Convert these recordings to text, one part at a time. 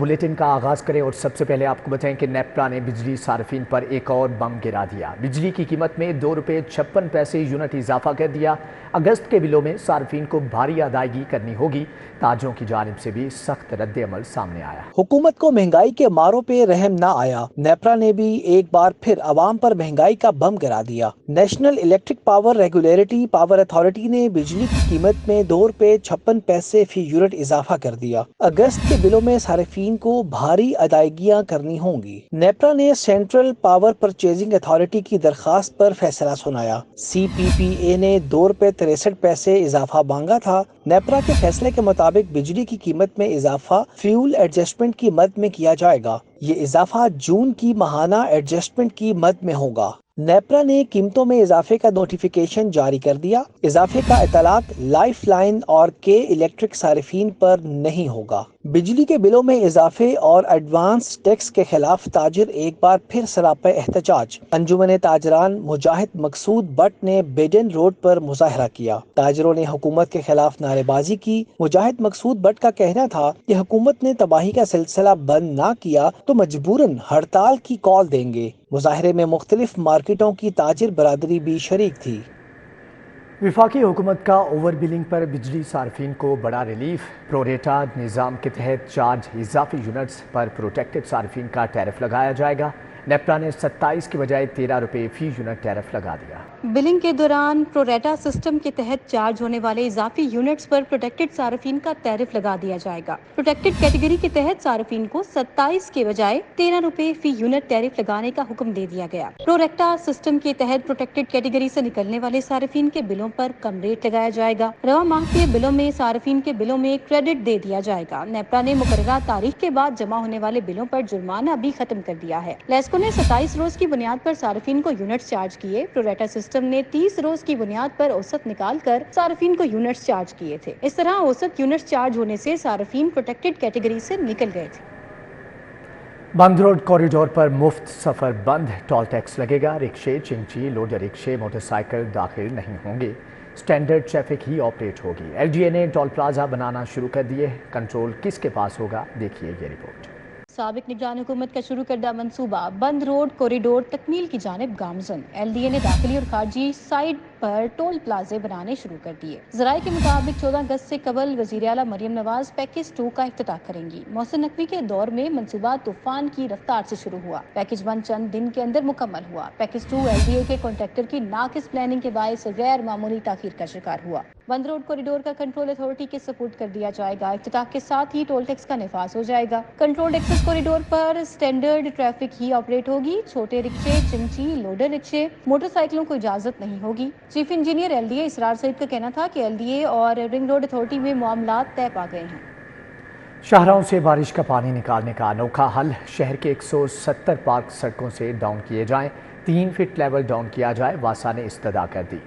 Bulletin का आगाज करें और सबसे पहले आपको बताएं कि नेपरा ने बिजली सार्फिन पर एक और बम गिरा दिया। बिजली की कीमत में ₹2.56 यूनिट इजाफा कर दिया। अगस्त के बिलों में सार्फिन को भारी अदायगी करनी होगी। ताजरों की जानिब से भी सख्त रद्द-ए-अमल सामने आया। हुकूमत को महंगाई के मारों पे रहम ना आया। नेपरा ने भी एक बार फिर अवाम पर महंगाई का बम गिरा दिया। National electric power regulatory power authority ने बिजली की कीमत में ₹2.56 फी यूनिट इजाफा कर दिया। अगस्त के बिलों में सार्फिन को भारी अदायगियां करनी होंगी। नेपरा ने सेंट्रल पावर परचेजिंग अथॉरिटी की दरखास्त पर फैसला सुनाया। CPPA ने ₹2.63 इजाफा मांगा था। नेपरा के फैसले के मुताबिक बिजली की कीमत में इजाफा फ्यूल एडजस्टमेंट की मद में किया जाएगा। ये इजाफा जून की माहाना एडजस्टमेंट की मद में होगा। नेपरा ने कीमतों में इजाफे का नोटिफिकेशन जारी कर दिया। इजाफे का इतलात लाइफ लाइन और के इलेक्ट्रिक सार्फिन पर नहीं होगा। बिजली के बिलों में इजाफे और एडवांस टैक्स के खिलाफ ताजिर एक बार फिर सरापे एहतजाज। अंजुमन ताजरान मुजाहिद मकसूद बट ने बेडन रोड पर मुजाहरा किया। ताजरों ने हुकूमत के खिलाफ नारेबाजी की। मुजाहिद मकसूद बट का कहना था कि हुकूमत ने तबाही का सिलसिला बंद ना किया तो मजबूरन हड़ताल की कॉल देंगे। मुजाहरे में मुख्तलिफ मार्केटों की ताजिर बरादरी भी शरीक थी। वफाकी हुकूमत का ओवर बिलिंग पर बिजली सार्फिन को बड़ा रिलीफ। प्रोरेटा निज़ाम के तहत चार्ज इजाफी यूनिट्स पर प्रोटेक्टेड सार्फिन का टैरिफ लगाया जाएगा। नेपरा ने 27 की बजाय ₹13 फी यूनिट टैरिफ लगा दिया। बिलिंग के दौरान प्रोरेटा सिस्टम के तहत चार्ज होने वाले इजाफी यूनिट्स पर प्रोटेक्टेड सार्फिन का टैरिफ लगा दिया जाएगा। प्रोटेक्टेड कैटेगरी के तहत सार्फिन को 27 के बजाय ₹13 फी यूनिट टैरिफ लगाने का हुक्म दे दिया गया। प्रोरेटा सिस्टम के तहत प्रोटेक्टेड कैटेगरी से निकलने वाले सार्फिन के बिलों पर कम रेट लगाया जाएगा। रवा माह के बिलों में सार्फिन के बिलों में क्रेडिट दे दिया जाएगा। नेपरा ने मुकर्ररा तारीख के बाद जमा होने वाले बिलों पर जुर्माना भी खत्म कर दिया है। लेस्को ने 27 रोज की बुनियाद पर सार्फिन को यूनिट्स चार्ज किए। प्रोरेटा सिस्टम ने 30 रोज की बुनियाद पर औसत निकाल कर सार्फिन को यूनिट्स चार्ज किए थे। इस तरह औसत यूनिट्स चार्ज होने से सार्फिन प्रोटेक्टेड कैटेगरी से निकल गए थे। बंद रोड कॉरिडोर पर मुफ्त सफर बंद। टोल टैक्स लगेगा। रिक्शे, चिंची, लोडर रिक्शे, मोटरसाइकिल दाखिल नहीं होंगे। स्टैंडर्ड ट्रैफिक ही ऑपरेट होगी। LGA ने टोल प्लाजा बनाना शुरू कर दिए। कंट्रोल किसके पास होगा, देखिए ये रिपोर्ट। साबिक निगरान हुकूमत का शुरू करदा मंसूबा बंद रोड कॉरिडोर तकमील की जानिब गामजन। LDA ने दाखिली और खारजी साइड पर टोल प्लाजे बनाने शुरू कर दिए। जराये के मुताबिक 14 अगस्त से कबल वज़ीर आला मरियम नवाज पैकेज 2 का इफ्तिताह करेंगी। मोहसिन नकवी के दौर में मंसूबा तूफान की रफ्तार से शुरू हुआ। पैकेज 1 चंद दिन के अंदर मुकम्मल हुआ। पैकेज 2 LDA के कॉन्ट्रैक्टर की नाकिस प्लानिंग के बायस गैर मामूली ताखीर का शिकार हुआ। बंद रोड कॉरिडोर का कंट्रोल अथॉरिटी के सपोर्ट कर दिया जाएगा। इफ्तिताह के साथ ही टोल टैक्स का निफाज हो जाएगा। कंट्रोल्ड एक्सेस कॉरिडोर पर स्टैंडर्ड ट्रैफिक ही ऑपरेट होगी। छोटे रिक्शे, चिंची, लोडर रिक्शे, मोटरसाइकिलों को इजाजत नहीं होगी। चीफ इंजीनियर LDA इसरार सईद का कहना था कि LDA और रिंग रोड अथॉरिटी में मामलात तय पा गए हैं। शाहराहों से बारिश का पानी निकालने का अनोखा हल। शहर के 170 पार्क सड़कों से डाउन किए जाएं। 3 फीट लेवल डाउन किया जाए। वासा ने इस्तदा कर दी।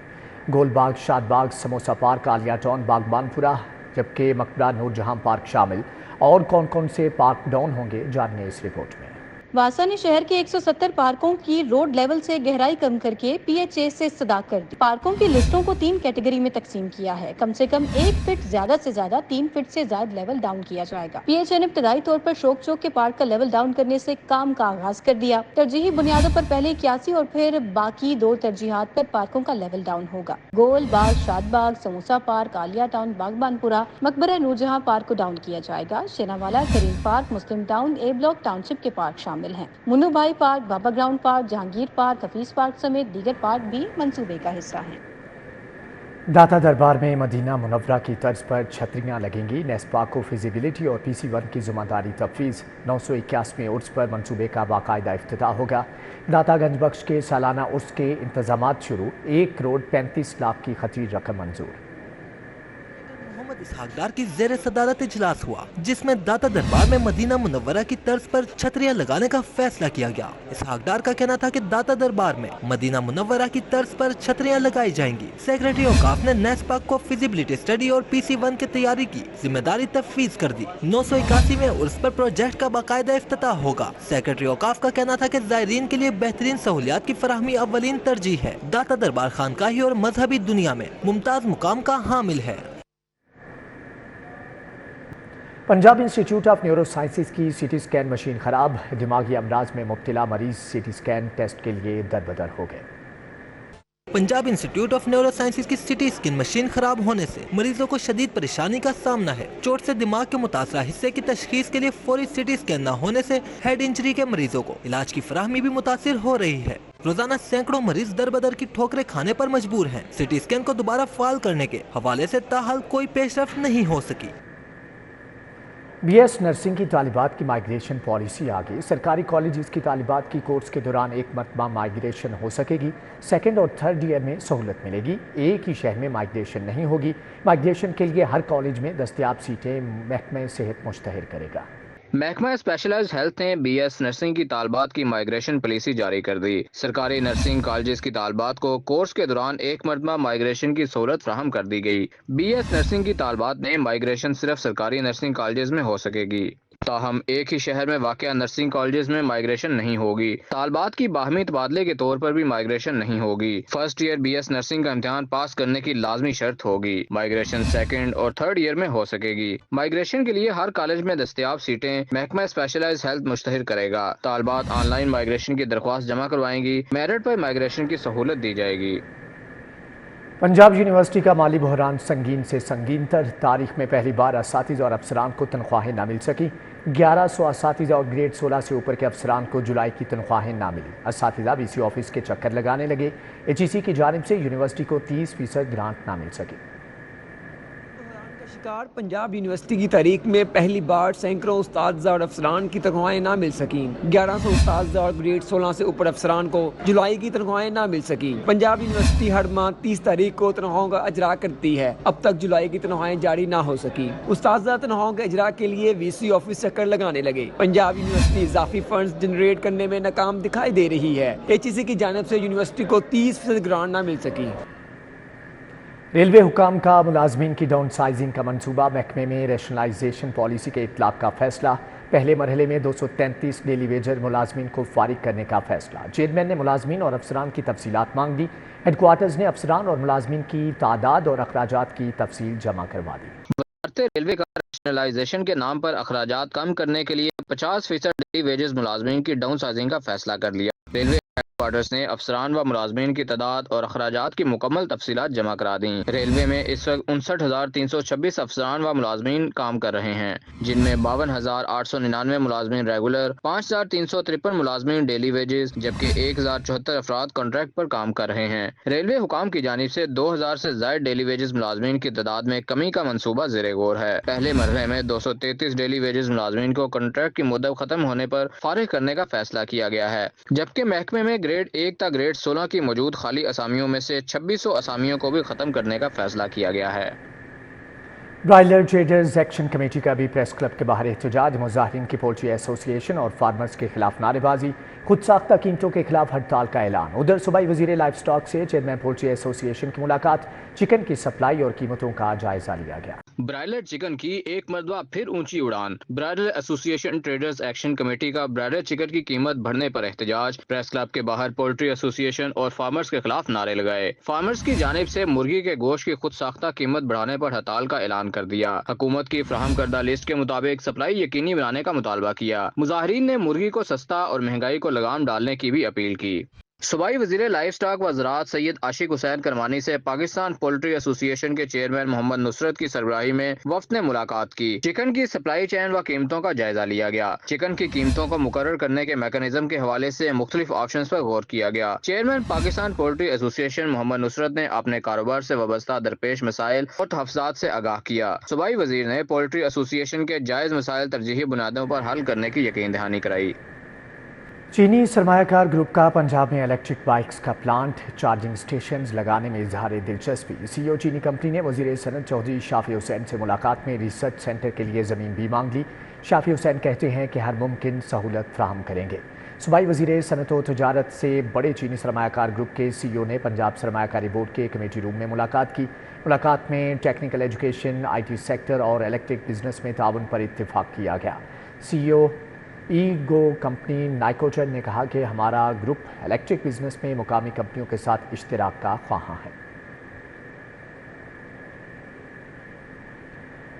गोलबाग, शादबाग, समोसा पार्क, आलिया टाउन, बागबानपुरा, जबकि मकबरा नूरजहां पार्क शामिल। और कौन कौन से पार्क डाउन होंगे, जानिए इस रिपोर्ट में। वासा ने शहर के 170 पार्कों की रोड लेवल से गहराई कम करके PHA से इस्तदा कर दी। पार्कों की लिस्टों को 3 कैटेगरी में तकसीम किया है। कम से कम 1 फीट, ज्यादा से ज्यादा 3 फीट से ज्यादा लेवल डाउन किया जाएगा। PHA ने इब्तदाई तौर पर शोक चौक के पार्क का लेवल डाउन करने से काम का आगाज कर दिया। तरजीही बुनियादों पर पहले 81 और फिर बाकी 2 तरजीहात पर पार्कों का लेवल डाउन होगा। Gol Bagh, Shadbagh, Samosa park, Alia town, Baghbanpura, Maqbara Noorjahan park को डाउन किया जाएगा। Shenawala, Karim park, Muslim town, A block township के पार्क शामिल हैं। Munnu Bhai park, Baba ground park, Jahangir park, Hafeez park समेत दीगर पार्क भी मंसूबे का हिस्सा हैं। दाता दरबार में मदीना मुनव्वरा की तर्ज पर छतरियां लगेंगी। नेस्पा को फिजिबिलिटी और PC1 की जिम्मेदारी तफवीज़। 981वें उर्स पर मंसूबे का बाकायदा इफ्तिताह होगा। दाता गंज बख्श के सालाना उर्स के इंतजामात शुरू। 1 करोड़ 35 लाख की खतीर रकम मंजूर। इसहाक डार की ज़ेर सदारत इजलास हुआ, जिसमें दाता दरबार में मदीना मुनव्वरा की तर्ज पर छतरियां लगाने का फैसला किया गया। इसहाक डार का कहना था कि दाता दरबार में मदीना मुनव्वरा की तर्ज पर छतरियां लगाई जाएंगी। सेक्रेटरी औकाफ ने नेस्पा को फिजिबिलिटी स्टडी और PC1 की तैयारी की जिम्मेदारी तफवीज कर दी। 981वें उर्स पर प्रोजेक्ट का बाकायदा इफ्तिताह होगा। सेक्रेटरी औकाफ का कहना था कि ज़ायरीन के लिए बेहतरीन सहूलियात की फराहमी अव्वलीन तरजीह है। दाता दरबार खानकाही और मजहबी दुनिया में मुमताज मुकाम का हामिल है। Punjab institute of neuro sciences की सीटी स्कैन मशीन खराब, दिमागी अमराज में मुब्तला मरीज सीटी स्कैन टेस्ट के लिए दरबदर हो गए। Punjab institute of neuro sciences की सिटी स्कैन मशीन खराब होने से मरीजों को शदीद परेशानी का सामना है। चोट से दिमाग के मुतासरा हिस्से की तशखीस के लिए फौरी सिटी स्कैन न होने से हेड इंजरी के मरीजों को इलाज की फराहमी भी मुतासिर हो रही है। रोजाना सैकड़ों मरीज दर-बदर की ठोकरें खाने पर मजबूर हैं। सिटी स्कैन को दोबारा फाल करने के हवाले से ताहाल कोई पेशरफ्त नहीं हो सकी। बीएस नर्सिंग की तालिबात की माइग्रेशन पॉलिसी आ गई। सरकारी कॉलेज की तालिबात की कोर्स के दौरान एक मरतबा माइग्रेशन हो सकेगी। सेकंड और थर्ड ईयर में सहूलत मिलेगी। एक ही शहर में माइग्रेशन नहीं होगी। माइग्रेशन के लिए हर कॉलेज में दस्तयाब सीटें महकमा सेहत मुश्तहर करेगा। महकमा स्पेशलाइज्ड हेल्थ ने बीएस नर्सिंग की तालबात की माइग्रेशन पॉलिसी जारी कर दी। सरकारी नर्सिंग कॉलेजेस की तालबात को कोर्स के दौरान एक मरतबा माइग्रेशन की सहूलत फ्राहम कर दी गई। बीएस नर्सिंग की तालबात में माइग्रेशन सिर्फ सरकारी नर्सिंग कॉलेजेस में हो सकेगी। ताहम एक ही शहर में वाक़या नर्सिंग कॉलेजेस में माइग्रेशन नहीं होगी। तालबात की बाहमी तबादले के तौर पर भी माइग्रेशन नहीं होगी। फर्स्ट ईयर बीएस नर्सिंग का इम्तिहान पास करने की लाजमी शर्त होगी। माइग्रेशन सेकंड और थर्ड ईयर में हो सकेगी। माइग्रेशन के लिए हर कॉलेज में दस्तयाब सीटें महकमा स्पेशलाइज्ड हेल्थ मुश्तहर करेगा। तालबात ऑनलाइन माइग्रेशन की दरख्वास्त जमा करवाएंगी। मेरिट पर माइग्रेशन की सहूलत दी जाएगी। पंजाब यूनिवर्सिटी का माली बहरान संगीन से संगीन तर। तारीख में पहली बार असातिज़ा और अफसरान को तनख्वाहें ना मिल सकी। 1100 असातिज़ा और ग्रेड 16 से ऊपर के अफसरान को जुलाई की तनख्वाहें ना मिली। असातिज़ा वीसी ऑफिस के चक्कर लगाने लगे। एचईसी की जानिब से यूनिवर्सिटी को 30% ग्रांट ना मिल सकी। शिकार पंजाब यूनिवर्सिटी की तारीख में पहली बार सैकड़ों उस्ताद और अफसरान की तनख्वाहें ना मिल सकीं। 1100 उस्ताद और ग्रेड 16 से ऊपर अफसरान को जुलाई की तनख्वाहें ना मिल सकीं। पंजाब यूनिवर्सिटी हर माह 30 तारीख को तनख्वाहों का अजरा करती है। अब तक जुलाई की तनख्वाहें जारी ना हो सकी। उस्ताद तनख्वाहों के अजरा के लिए वीसी ऑफिस चक्कर लगाने लगे। पंजाब यूनिवर्सिटी इजाफी फंड जनरेट करने में नाकाम दिखाई दे रही है। एचईसी की जानिब से यूनिवर्सिटी को 30% ग्रांट ना मिल सकी। रेलवे हुकाम का मुलाजमीन की डाउन साइजिंग का मंसूबा। महकमे में रैशनलाइजेशन पॉलिसी के इतलाक का फैसला। पहले मरहले में 233 डेली वेजर मुलाजमीन को फारिग करने का फैसला। चेयरमैन ने मुलाजमीन और अफसरान की तफसीलात मांग दी। हेडक्वार्टर्स ने अफसरान और मुलाजमीन की तादाद और अखराजात की तफसील जमा करवा दी। भारतीय रेलवे का रैशनलाइजेशन के नाम पर अखराजात कम करने के लिए 50% डेली वेजेस मुलाजमीन की डाउन साइजिंग का फैसला कर लिया। रेलवे हेडक्वार्टर्स ने अफसरान व मुलाजमीन की तादाद और अखराजात की मुकम्मल तफसीलात जमा करा दी। रेलवे में इस वक्त 59,326 अफसरान व मुलाजमीन काम कर रहे हैं, जिनमें 52,899 मुलाजमीन रेगुलर, 5,353 मुलाजमीन डेली वेजेस जबकि 1,074 अफराद कॉन्ट्रैक्ट पर काम कर रहे हैं। रेलवे हुकाम की जानिब से 2,000 से ज्यादा डेली वेजेस मुलाजमीन की तादाद में कमी का मनसूबा ज़ेरे गौर है। पहले मरहले में 233 डेली वेजेस मुलाजमीन को कॉन्ट्रैक्ट की मुद्दत खत्म होने पर फारिग करने का फैसला किया गया है, जबकि महकमे में ग्रेड 1 तक ग्रेड 16 की मौजूद खाली असामियों में से 2600 असामियों को भी खत्म करने का फैसला किया गया है। ब्रायलर ट्रेडर्स एक्शन कमेटी का भी प्रेस क्लब के बाहर एहतजाज। मुजाहिरीन की पोल्ट्री एसोसिएशन और फार्मर्स के खिलाफ नारेबाजी। खुद साख्ता कीमतों के खिलाफ हड़ताल का ऐलान। उधर सूबाई वजीर लाइफ स्टॉक से चेयरमैन पोल्ट्री एसोसिएशन की मुलाकात। चिकन की सप्लाई और कीमतों का जायजा लिया गया। ब्रायलर चिकन की एक मरतबा फिर ऊंची उड़ान। Broiler association traders action committee का ब्रायलर चिकन की कीमत बढ़ने पर एहतजाज। प्रेस क्लब के बाहर पोल्ट्री एसोसिएशन और फार्मर्स के खिलाफ नारे लगाए। फार्मर्स की जानिब से मुर्गी के गोश्त की खुद साख्ता कीमत बढ़ाने पर हड़ताल का ऐलान कर दिया। हुकूमत की फ्राहम करदा लिस्ट के मुताबिक सप्लाई यकीनी बनाने का मुतालबा किया। मुजाहिरीन ने मुर्गी को सस्ता और महंगाई को लगाम डालने की भी अपील की। सूबाई वजीर लाइफ स्टॉक व ज़राअत सैयद आशिक हुसैन करमानी से पाकिस्तान पोल्ट्री एसोसिएशन के चेयरमैन मोहम्मद नुसरत की सरबराही में वफ्द ने मुलाकात की। चिकन की सप्लाई चेन व कीमतों का जायजा लिया गया। चिकन की कीमतों को मुकर्रर करने के मैकेनिज्म के हवाले से मुख्तलिफ ऑप्शंस पर गौर किया गया। Chairman Pakistan poultry association Mohammad Nusrat ने अपने कारोबार से वाबस्ता दरपेश मसाइल और तहफ़्फ़ुज़ात से आगाह किया। सूबाई वजीर ने पोल्ट्री एसोसिएशन के जायज़ मसाइल तरजीही बुनियादों पर हल करने की यकीन दहानी कराई। चीनी सरमायाकार ग्रुप का पंजाब में इलेक्ट्रिक बाइक्स का प्लांट, चार्जिंग स्टेशंस लगाने में इजहार दिलचस्पी। सीईओ चीनी कंपनी ने वजीर सनत चौधरी शाफी हुसैन से मुलाकात में रिसर्च सेंटर के लिए ज़मीन भी मांग ली। शाफी हुसैन कहते हैं कि हर मुमकिन सहूलत फ्राहम करेंगे। सूबाई वजीर सनत व तजारत से बड़े चीनी सरमायाकार ग्रुप के सीईओ ने पंजाब सरमायाकारी बोर्ड के कमेटी रूम में मुलाकात की। मुलाकात में टेक्निकल एजुकेशन, IT सेक्टर और इलेक्ट्रिक बिजनेस में ताउन पर इत्तेफाक किया गया। सीईओ ईगो कंपनी नाइकोचर ने कहा कि हमारा ग्रुप इलेक्ट्रिक बिजनेस में मुकामी कंपनियों के साथ इश्तिराक का ख्वाहां है।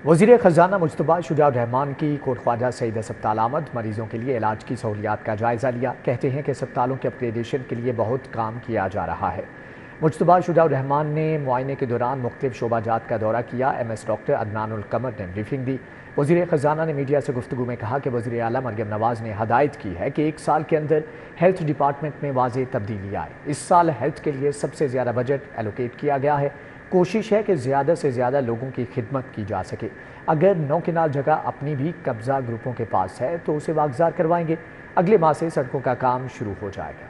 वज़ीर ख़जाना मुज्तबा शुजा रहमान की कोट ख्वाजा सईद अस्पताल आमद, मरीजों के लिए इलाज की सहूलियात का जायज़ा लिया। कहते हैं कि अस्पतालों के अपग्रेडेशन के लिए बहुत काम किया जा रहा है। मुज्तबा शुजा रहमान ने मुआयने के दौरान मुख्तलिफ शोबाजात का दौरा किया। MS डॉक्टर अदनानुल कमर ने ब्रीफिंग दी। वज़ीर ख़जाना ने मीडिया से गुफ्तगू में कहा कि वज़ीर आला मरियम नवाज़ ने हदायत की है कि 1 साल के अंदर हेल्थ डिपार्टमेंट में वाज़ेह तब्दीली आए। इस साल हेल्थ के लिए सबसे ज़्यादा बजट एलोकेट किया गया है। कोशिश है कि ज़्यादा से ज़्यादा लोगों की खिदमत की जा सके। अगर नौकिनाल जगह अपनी भी कब्ज़ा ग्रुपों के पास है तो उसे वागज़ार करवाएंगे। अगले माह से सड़कों का काम शुरू हो जाएगा।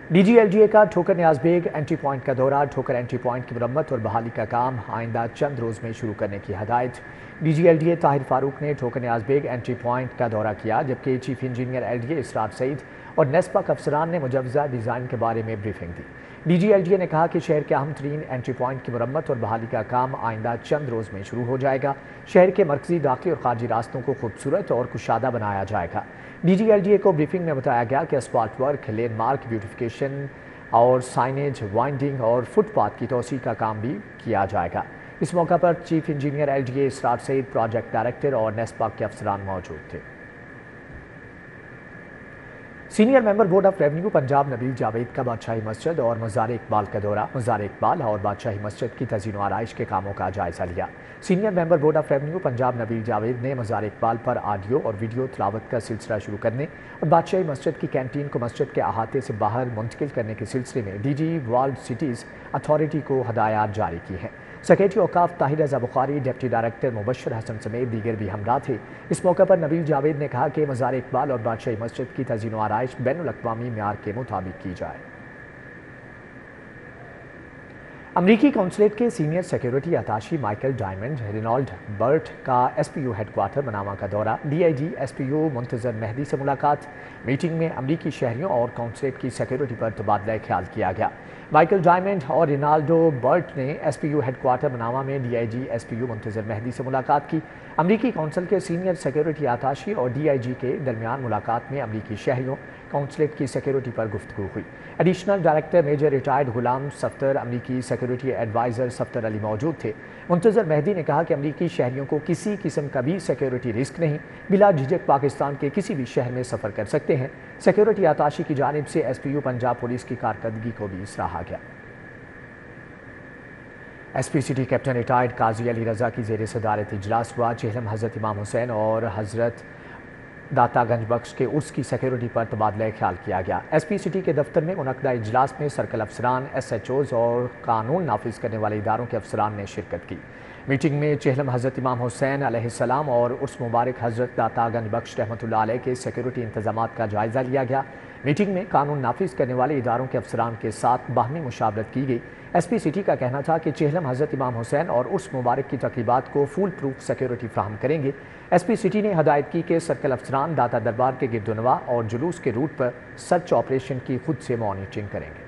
DGLGA का ठोकर न्याज बेग एंट्री पॉइंट का दौरा, ठोकर एंट्री पॉइंट की मरम्मत और बहाली का काम आइंदा चंद रोज़ में शुरू करने की हदायत। DGLGA ताहिर फारूक ने ठोकर न्याज बेग एंट्री पॉइंट का दौरा किया, जबकि चीफ इंजीनियर LDA इसरार सईद और नेस्पा अफसरान ने मुजवजा डिज़ाइन के बारे में ब्रीफिंग दी। DGLGA ने कहा कि शहर के अहम तरीन एंट्री पॉइंट की मरम्मत और बहाली का काम आइंदा चंद रोज़ में शुरू हो जाएगा। शहर के मरकजी, दाखिली और खारजी रास्तों को खूबसूरत और कुशादा बनाया जाएगा। DGLGA को ब्रीफिंग में बताया गया कि अस्फाल्ट वर्क, लैंडमार्क ब्यूटिफिकेशन और साइनेज, वाइंडिंग और फुटपाथ की तोसी का काम भी किया जाएगा। इस मौका पर चीफ इंजीनियर LDA इसरार सईद, प्रोजेक्ट डायरेक्टर और नेस्पा के अफसरान मौजूद थे। Senior member board of revenue Punjab Nabeel Javed का बादशाही मस्जिद और मज़ार इकबाल का दौरा, मज़ार इकबाल और बादशाही मस्जिद की तज़ीन व आराइश के कामों का जायज़ा लिया। Senior member board of revenue Punjab Nabeel Javed ने मज़ार इकबाल पर ऑडियो और वीडियो तिलावत का सिलसिला शुरू करने और बादशाही मस्जिद की कैंटीन को मस्जिद के अहाते से बाहर मुंतकिल करने के सिलसिले में DG वर्ल्ड सिटीज़ अथॉरिटी को हदायत जारी की हैं। सेक्रेटरी औकाफ ताहिर रज़ा बुखारी, डिप्टी डायरेक्टर मुबशर हसन समेत दीगर भी हमरा थे। इस मौके पर नबील जावेद ने कहा कि मज़ार इकबाल और बादशाही मस्जिद की तज़ीन व आराइश बैनुल अक़वामी मेयार के मुताबिक की जाए। अमरीकी कौंसलेट के senior security attaché Michael diamond Reynold Burt का SPU हेडक्वार्टर मनामा का दौरा, DIG SPU मुंतज़र मेहदी से मुलाकात। मीटिंग में अमरीकी शहरियों और कौंसलेट की सिक्योरिटी पर तबादला ख्याल किया गया। माइकल डायमंड और रिनाल्डो बर्ट ने SPU हेडक्वार्टर मनामा में DIG SPU मुंतज़र मेहदी से मुलाकात की। अमरीकी कौंसल के सीनियर सिक्योरिटी आताशी और DIG के दरमियान मुलाकात में अमरीकी शहरियों, कौंसलेट की सिक्योरिटी पर गुफ्तगू हुई। एडिशनल डायरेक्टर मेजर रिटायर्ड गुलाम सफ्तर, अमरीकी सिक्योरिटी एडवाइज़र सफ्तर अली मौजूद थे। मुंतज़र मेहदी ने कहा कि अमरीकी शहरियों को किसी किस्म का भी सिक्योरिटी रिस्क नहीं, बिला झिझक पाकिस्तान के किसी भी शहर में सफ़र कर सकते हैं। सिक्योरिटी आताशी की जानिब से SPU पंजाब पुलिस की कारकर्दगी को भी सराहा गया। SP सिटी कैप्टन रिटायर्ड काजी अली रज़ा की ज़ेर सदारत इजलास हुआ। चेहलम हज़रत इमाम हुसैन और हज़रत दातागंज बख्श के उर्स की सिक्योरिटी पर तबादला ख्याल किया गया। SP सिटी के दफ्तर में मुनक्कदा इजलास में सर्कल अफसरान, SHOs और कानून नाफिज करने वाले इदारों के अफसरान ने शिरकत की। मीटिंग में चेहलम हज़रत इमाम हुसैन अलैहिस्सलाम और उर्स मुबारक हज़रत दातागंज बख्श रहमतुल्लाह अलैह के सिक्योरिटी इंतजामात का जायज़ा लिया गया। मीटिंग में कानून नाफिज करने वाले इदारों के अफसरान के साथ बाहमी मुशावरत की गई। SP सिटी का कहना था कि चेहलम हज़रत इमाम हुसैन और उर्स मुबारक की तकरीबात को फुल प्रूफ सिक्योरिटी फ्राहम करेंगे। SP सिटी ने हदायत की कि सर्कल अफसरान दाता दरबार के गिरदोनवा और जुलूस के रूट पर सर्च ऑपरेशन की खुद से मॉनिटरिंग करेंगे।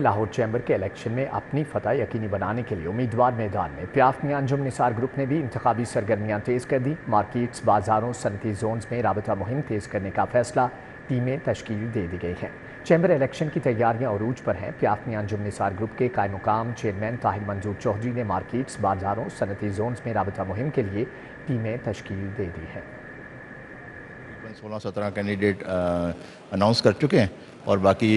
लाहौर चैम्बर के इलेक्शन में अपनी फतह यकीनी बनाने के लिए उम्मीदवार मैदान में। प्याफ मियां अंजुम निसार ग्रुप ने भी इंतखाबी सरगर्मियां तेज़ कर दी। मार्केट्स, बाजारों, सनती जोन्स में राबता मुहिम तेज़ करने का फैसला, टीमें तश्कील दे दी गई हैं। चैम्बर इलेक्शन की तैयारियां अरूज पर हैं। प्याफ मियां अंजुम निसार ग्रुप के कायम मुकाम चेयरमैन ताहिर मंजूर चौधरी ने मार्केट्स, बाजारों, सनती जोन्स में राबता मुहिम के लिए टीमें तश्कील दे दी हैं। 16-17 कैंडिडेट अनाउंस कर चुके हैं और बाकी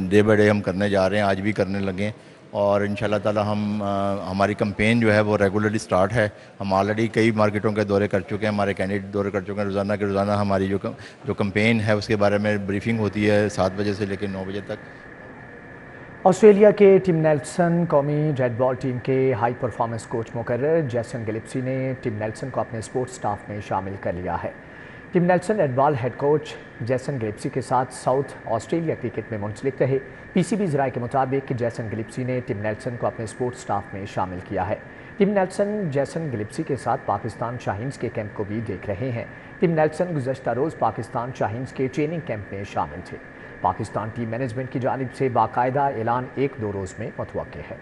डे बाय डे हम करने जा रहे हैं, आज भी करने लगे हैं और इंशाल्लाह ताला हम हमारी कैंपेन जो है वो रेगुलरली स्टार्ट है। हम ऑलरेडी कई मार्केटों के दौरे कर चुके हैं, हमारे कैंडिडेट दौरे कर चुके हैं। रोज़ाना के रोज़ाना हमारी जो कैंपेन है उसके बारे में ब्रीफिंग होती है 7 बजे से लेकर 9 बजे तक। ऑस्ट्रेलिया के टिम नेल्सन कौमी रेड बॉल टीम के हाई परफॉर्मेंस कोच मुकर्रर जैसन गिलिप्सी ने टिम नेल्सन को अपने स्पोर्ट्स स्टाफ में शामिल कर लिया है। Tim Nelson red ball head coach Jason गिलिप्सी के साथ साउथ ऑस्ट्रेलिया क्रिकेट में मुंसलिक रहे। PCB ज़राए के मुताबिक जैसन गिलिप्सी ने टिम नेल्सन को अपने स्पोर्ट्स स्टाफ में शामिल किया है। टिम नेल्सन जैसन गिलिप्सी के साथ पाकिस्तान शाहीन्स के कैंप को भी देख रहे हैं। टिम नेल्सन गुज़श्ता रोज़ पाकिस्तान शाहीन्स के ट्रेनिंग कैंप में शामिल थे। पाकिस्तान टीम मैनेजमेंट की जानिब से बाकायदा ऐलान 1-2 रोज़ में मुतवक्के है।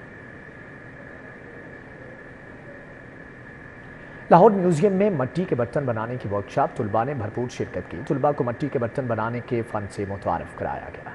लाहौर म्यूजियम में मट्टी के बर्तन बनाने की वर्कशॉप, तुलबा ने भरपूर शिरकत की। तुलबा को मट्टी के बर्तन बनाने के फ़न से मुतारफ़ कराया गया।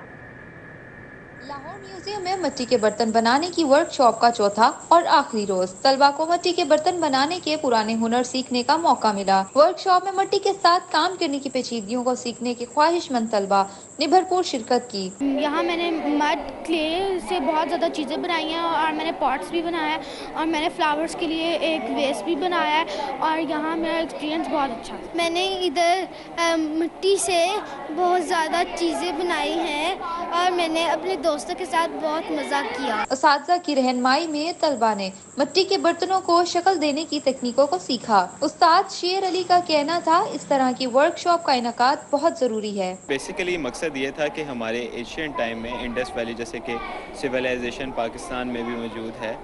म्यूजियम में मिट्टी के बर्तन बनाने की वर्कशॉप का चौथा और आखिरी रोज तलबा को मिट्टी के बर्तन बनाने के पुराने हुनर सीखने का मौका मिला। वर्कशॉप में मिट्टी के साथ काम करने की पेचीदगियों को सीखने के ख्वाहिशमंद तलबा ने भरपूर शिरकत की। यहाँ मैंने मड क्ले से बहुत ज़्यादा चीज़ें बनाई हैं और मैंने पॉट्स भी बनाया है और मैंने फ्लावर्स के लिए एक वेस भी बनाया है और यहाँ मेरा एक्सपीरियंस बहुत अच्छा है। मैंने इधर मिट्टी से बहुत ज़्यादा चीज़ें बनाई हैं और मैंने अपने दोस्तों के साथ बहुत मज़ा किया। उस्ताद की रहनुमाई में तलबा ने मिट्टी के बर्तनों को शक्ल देने की तकनीकों को सीखा। उस्ताद शेर अली का कहना था इस तरह की वर्कशॉप का इनेकाद बहुत ज़रूरी है। बेसिकली मकसद ये था कि हमारे एशियन टाइम में इंडस वैली जैसे कि सिविलाइजेशन पाकिस्तान में भी मौजूद है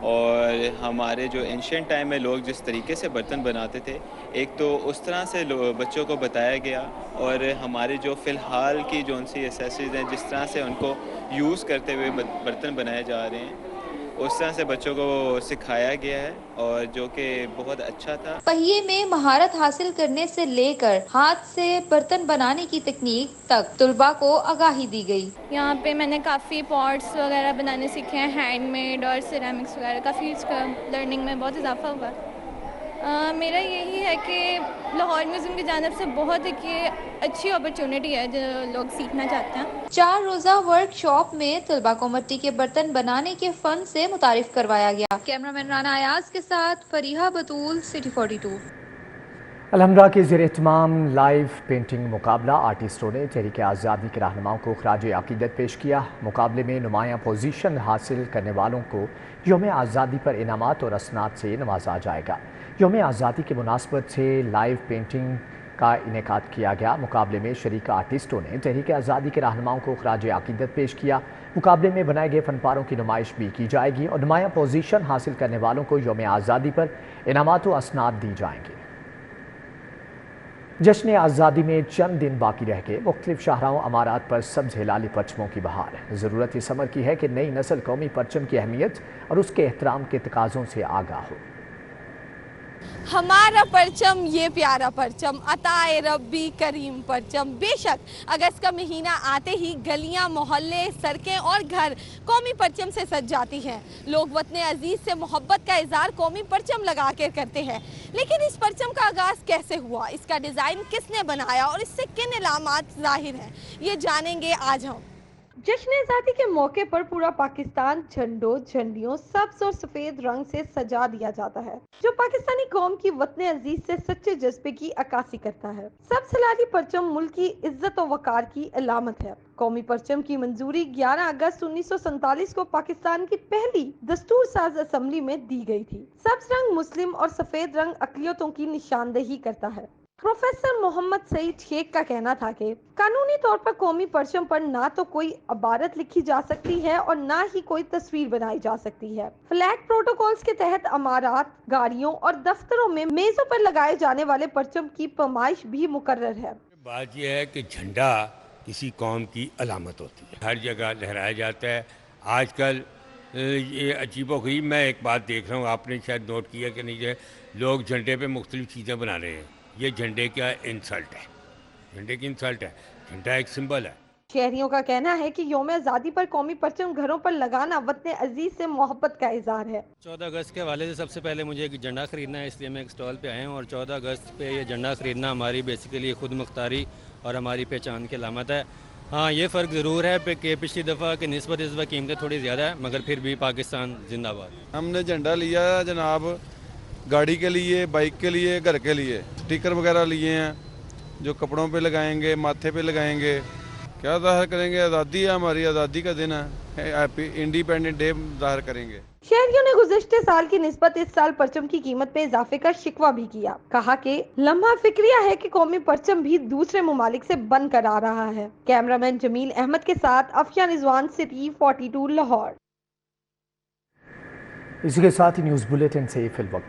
और हमारे जो एंशियंट टाइम में लोग जिस तरीके से बर्तन बनाते थे, एक तो उस तरह से बच्चों को बताया गया और हमारे जो फ़िलहाल की जो उनसी एसेसरीज हैं जिस तरह से उनको यूज़ करते हुए बर्तन बनाए जा रहे हैं उस तरह से बच्चों को सिखाया गया है और जो कि बहुत अच्छा था। पहिए में महारत हासिल करने से लेकर हाथ से बर्तन बनाने की तकनीक तक तुलबा को आगाही दी गई। यहाँ पे मैंने काफ़ी पॉट्स वगैरह बनाने सीखे हैं, हैंडमेड और सिरेमिक्स वगैरह, काफ़ी इसका लर्निंग में बहुत इजाफा हुआ। मेरा यही है कि लाहौर म्यूज़ियम की जानिब से बहुत एक ये अच्छी अपॉर्चुनिटी है जो लोग सीखना चाहते हैं। 4 रोज़ा वर्कशॉप में तलबा को मिट्टी के बर्तन बनाने के फन से मुतारिफ करवाया गया। कैमरामैन राना अयाज के साथ फरीहा बतूल, सिटी 42। अलहमरा के ज़ेर एहतमाम लाइव पेंटिंग मुकाबला आर्टिस्टों ने तहरीक आज़ादी के रहनुमाओं को खराज अकीदत पेश किया। मुकाबले में नुमायां पोजीशन हासिल करने वालों को यौम आज़ादी पर इनामात और असनाद से नवाजा जाएगा। यौम आज़ादी की मुनासबत से लाइव पेंटिंग का इनेकाद किया गया। मुकाबले में शरीक आर्टिस्टों ने तहरीक आज़ादी के रहनुमाओं को खराज अकीदत पेश किया। मुकाबले में बनाए गए फनपारों की नुमाइश भी की जाएगी और नुमायां पोजीशन हासिल करने वालों को यौम आज़ादी पर इनामात और असनाद दी जाएंगे। जश्न आज़ादी में चंद दिन बाकी रह गए। मुख्तलिफ शाहराहों अमारात पर सब्ज़ हिलाली परचमों की बहार। ज़रूरत इस अमर की है कि नई नस्ल कौमी परचम की अहमियत और उसके एहतराम के तकाज़ों से आगाह हो। हमारा परचम ये प्यारा परचम, अताए रब्बी करीम परचम। बेशक अगस्त का महीना आते ही गलियां, मोहल्ले, सड़कें और घर कौमी परचम से सज जाती हैं। लोग वतन अजीज से मोहब्बत का इजहार कौमी परचम लगा कर करते हैं। लेकिन इस परचम का आगाज़ कैसे हुआ, इसका डिज़ाइन किसने बनाया और इससे किन इलामात ज़ाहिर हैं, ये जानेंगे आज हम। जश्न आज़ादी के मौके पर पूरा पाकिस्तान झंडों, झंडियों, सब्ज और सफेद रंग से सजा दिया जाता है, जो पाकिस्तानी कौम की वतन अजीज से सच्चे जज्बे की अक्कासी करता है। सब्ज हिलाली परचम मुल्क की इज्जत और वकार की अलामत है। कौमी परचम की मंजूरी 11 अगस्त 1947 को पाकिस्तान की पहली दस्तूर साज असम्बली में दी गई थी। सब्ज रंग मुस्लिम और सफेद रंग अक़लियतों की निशानदेही करता है। प्रोफेसर मोहम्मद सईद शेख का कहना था कि कानूनी तौर पर कौमी परचम पर ना तो कोई इबारत लिखी जा सकती है और ना ही कोई तस्वीर बनाई जा सकती है। फ्लैग प्रोटोकॉल्स के तहत अमारात, गाड़ियों और दफ्तरों में मेजों पर लगाए जाने वाले परचम की पैमाइश भी मुकर्रर है। बात यह है कि झंडा किसी कौम की अलामत होती है, हर जगह लहराया जाता है। आजकल ये अजीबोगरीब, मैं एक बात देख रहा हूँ, आपने शायद नोट किया कि नहीं, है लोग झंडे पे मुख्तलिफ चीज़ें बना रहे हैं। ये झंडे का इंसल्ट है, झंडे की इंसल्ट है। झंडा एक सिंबल है। शहरियों का कहना है कि यौम आज़ादी पर कौमी परचम घरों पर लगाना वतन अजीज से मोहब्बत का इजहार है। 14 अगस्त के हवाले से सबसे पहले मुझे एक झंडा खरीदना है, इसलिए मैं एक स्टॉल पे आया हूँ और 14 अगस्त पे ये झंडा खरीदना हमारी बेसिकली खुद मुख्तारी और हमारी पहचान की अलामत है। हाँ, ये फ़र्क ज़रूर है कि पिछली दफ़ा की निस्बत इस वक्त कीमतें थोड़ी ज़्यादा है, मगर फिर भी पाकिस्तान जिंदाबाद। हमने झंडा लिया जनाब गाड़ी के लिए, बाइक के लिए, घर के लिए, स्टिकर वगैरह लिए हैं जो कपड़ों पे लगाएंगे, माथे पे लगाएंगे। क्या ज़ाहिर करेंगे, आज़ादी है हमारी, आज़ादी का दिन है, हैप्पी इंडिपेंडेंट डे ज़ाहिर करेंगे। शहरियों ने गुज़िश्ते साल की निस्बत इस साल परचम की कीमत में इजाफे का शिकवा भी किया। कहा कि लम्हा फिक्रिया है कि कौमी परचम भी दूसरे मुमालिक से बनकर आ रहा है। कैमरामैन जमील अहमद के साथ अफिया रिजवान, सिटी 42 लाहौर। इसी के साथ ही न्यूज़ बुलेटिन से फिल वक्त